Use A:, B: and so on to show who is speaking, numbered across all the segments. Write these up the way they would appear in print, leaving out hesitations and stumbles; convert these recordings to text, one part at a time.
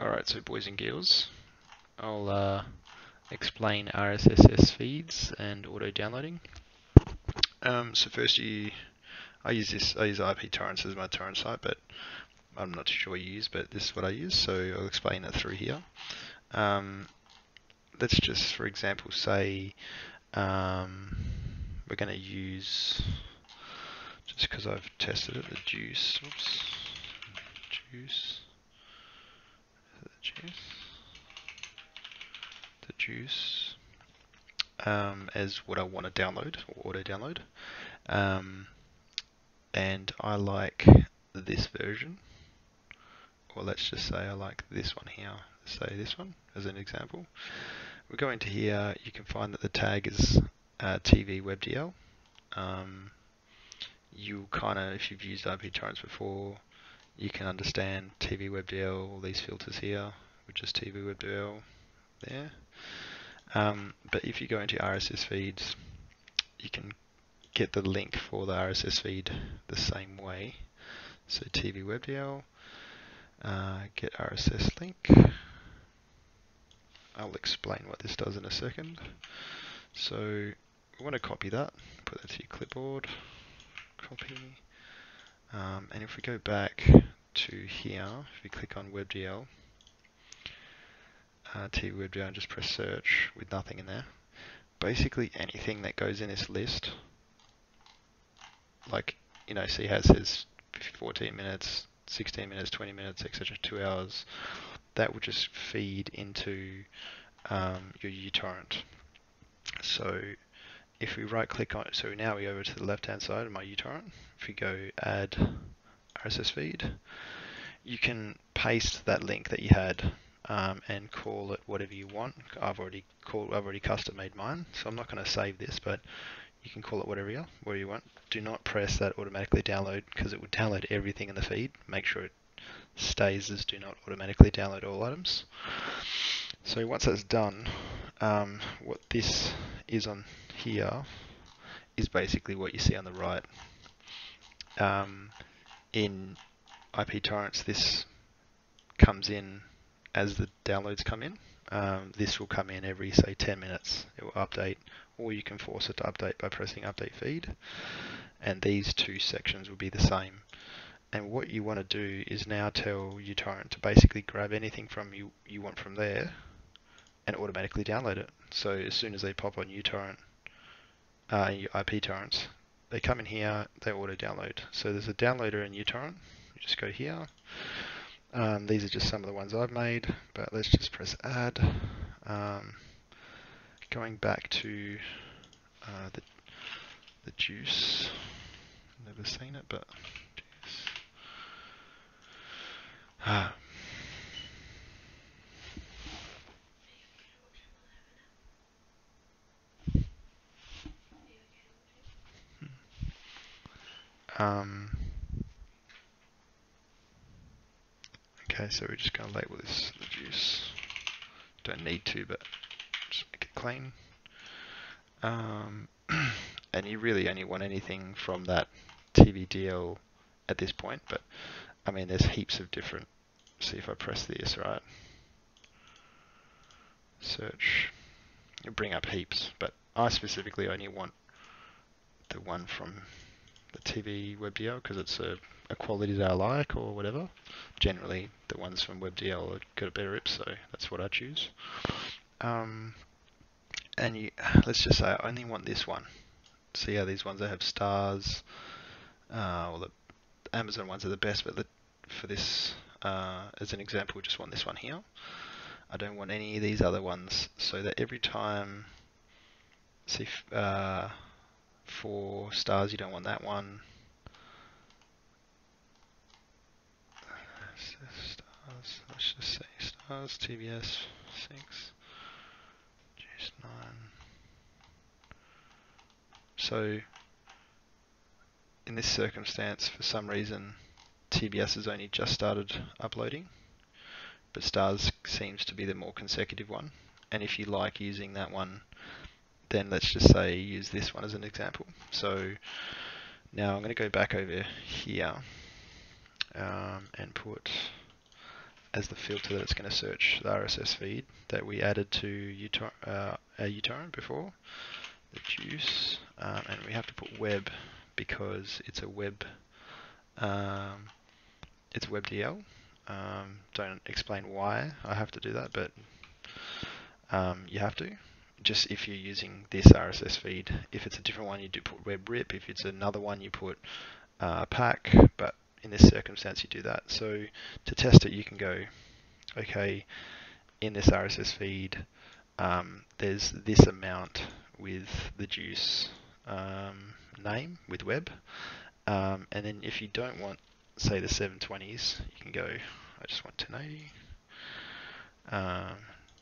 A: Alright, so boys and girls, I'll explain RSS feeds and auto downloading. So first I use IP torrents as my torrent site, but I'm not too sure what you use, but this is what I use, so I'll explain it through here. Let's just, for example, say we're going to use, just because I've tested it, the juice as what I want to download or auto download, and I like this version, or let's just say I like this one here. Say this one as an example. We go into here, you can find that the tag is TV WebDL. You kind of, if you've used IP torrents before, you can understand TV WebDL, all these filters here, which is TV WebDL there. But if you go into RSS feeds, you can get the link for the RSS feed the same way. So TV WebDL, get RSS link. I'll explain what this does in a second. So we want to copy that, put that to your clipboard, copy. And if we go back to here, if we click on WebDL, TV WebDL, and just press search with nothing in there, basically anything that goes in this list, like, you know, see how it says 14 minutes, 16 minutes, 20 minutes, etc., 2 hours, that will just feed into your uTorrent. So if we right click on it, so now we go over to the left hand side of my uTorrent, if we go add RSS feed, you can paste that link that you had and call it whatever you want. I've already custom made mine, so I'm not going to save this, but you can call it whatever you want. Do not press that automatically download, because it would download everything in the feed. Make sure it stays as do not automatically download all items. So once that's done, what this is on here is basically what you see on the right. In IP torrents, this comes in as the downloads come in. This will come in every, say, 10 minutes. It will update, or you can force it to update by pressing update feed. And these two sections will be the same. And what you want to do is now tell uTorrent to basically grab anything from you want from there and automatically download it. So as soon as they pop on uTorrent, your IP torrents, they come in here, they auto download. So there's a downloader in uTorrent. You just go here. These are just some of the ones I've made, but let's just press add. Going back to the juice, never seen it, but juice. Okay, so we're just going to label this the juice. Don't need to, but just make it clean. And you really only want anything from that TVDL at this point, but I mean, there's heaps of different. See if I press this, right? Search. It'll bring up heaps, but I specifically only want the one from the TV WebDL because it's a quality that I like or whatever. Generally, the ones from WebDL got a better rip, so that's what I choose. And let's just say I only want this one. See how these ones they have stars. Well, the Amazon ones are the best, but for this, as an example, we just want this one here. I don't want any of these other ones, so that every time, see, 4 stars, you don't want that one. Stars, let's just say stars, TBS 6, juice 9. So in this circumstance, for some reason, TBS has only just started uploading, but stars seems to be the more consecutive one. And if you like using that one, then let's just say use this one as an example. So now I'm going to go back over here and put as the filter that's going to search the RSS feed that we added to utorrent before, the juice, and we have to put web because it's a web, it's WebDL. Don't explain why I have to do that, but you have to. Just if you're using this RSS feed, if it's a different one, you do put webrip. If it's another one, you put pack. But in this circumstance, you do that. So to test it, you can go, okay, in this RSS feed, there's this amount with the juice name with web, and then if you don't want, say, the 720s, you can go, I just want 1080.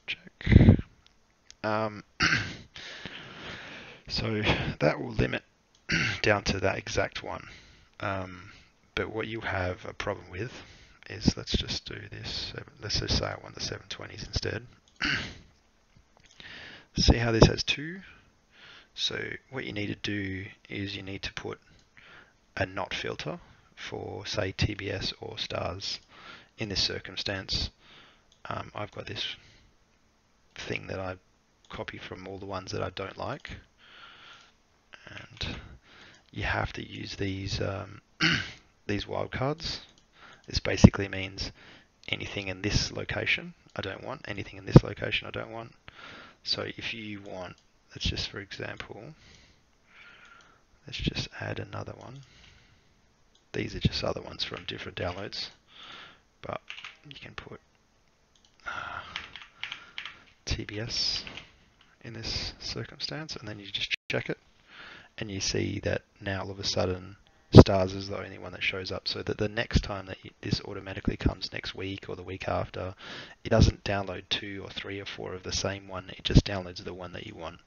A: Check. So that will limit down to that exact one. But what you have a problem with is, let's just do this. Let's just say I want the 720s instead. See how this has 2? So what you need to do is you need to put a not filter for, say, TBS or stars. In this circumstance, I've got this thing that I copy from all the ones that I don't like, and you have to use these these wildcards. This basically means anything in this location I don't want, anything in this location I don't want. So if you want, let's just, for example, let's just add another one. These are just other ones from different downloads, but you can put TBS in this circumstance, and then you just check it, and you see that now all of a sudden stars is the only one that shows up, so that the next time that this automatically comes next week or the week after, it doesn't download 2 or 3 or 4 of the same one, it just downloads the one that you want.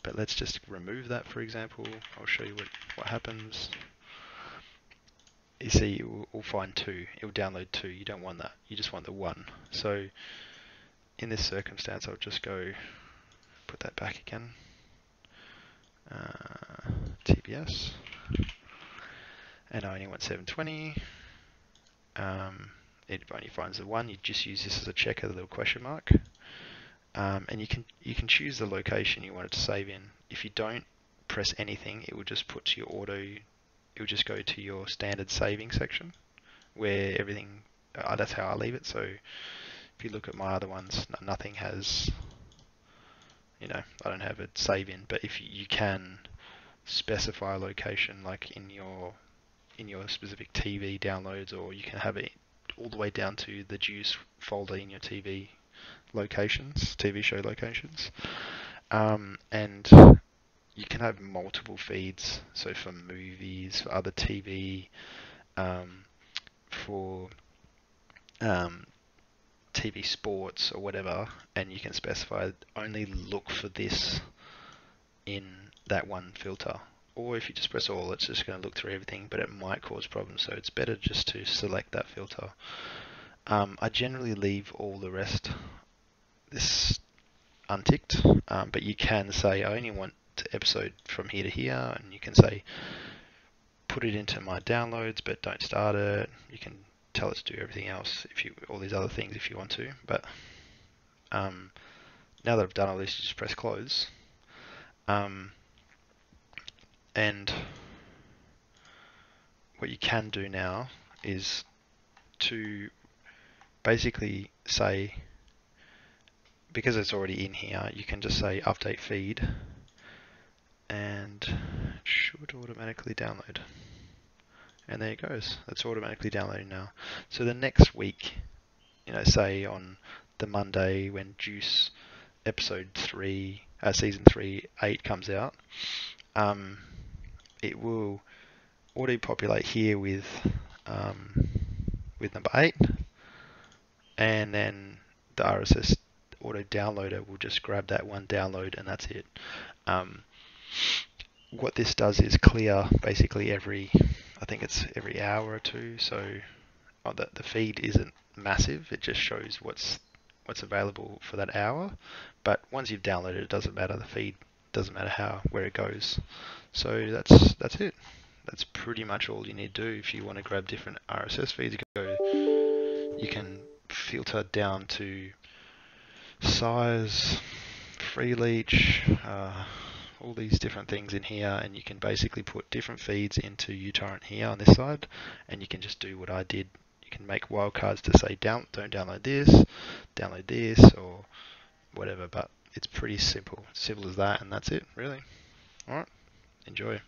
A: But let's just remove that, for example. I'll show you what happens. You see, it will find 2. It will download 2. You don't want that. You just want the 1. So in this circumstance, I'll just go put that back again. TBS. And I only want 720. It only finds the 1. You just use this as a checker, the little question mark. And you can choose the location you want it to save in. If you don't press anything, it will just put to your auto. It will just go to your standard saving section, where everything. That's how I leave it. So if you look at my other ones, nothing has. I don't have a save in. But if you can specify a location, like in your specific TV downloads, or you can have it all the way down to the juice folder in your TV locations, TV show locations, and you can have multiple feeds. So for movies, for other TV, for TV sports or whatever, and you can specify only look for this in that one filter. Or if you just press all, it's just going to look through everything, but it might cause problems, so it's better just to select that filter. I generally leave all the rest this unticked, but you can say I only want to episode from here to here, and you can say put it into my downloads, but don't start it. You can tell it to do everything else, all these other things if you want to. But now that I've done all this, you just press close. And what you can do now is to basically say, because it's already in here, you can just say update feed, and it should automatically download. And there it goes. It's automatically downloading now. So the next week, say on the Monday when Juice episode 3, season 3, 8 comes out, it will auto-populate here with number 8, and then the RSS auto downloader will just grab that one download, and that's it. What this does is clear basically every hour or two. So the feed isn't massive; it just shows what's available for that hour. But once you've downloaded, it doesn't matter. The feed doesn't matter where it goes. So that's it. That's pretty much all you need to do if you want to grab different RSS feeds. You can filter down to size, free leech, all these different things in here, and you can basically put different feeds into uTorrent here on this side, and you can just do what I did. You can make wildcards to say don't download this, or whatever, but it's pretty simple. Simple as that, and that's it, really. Alright, enjoy.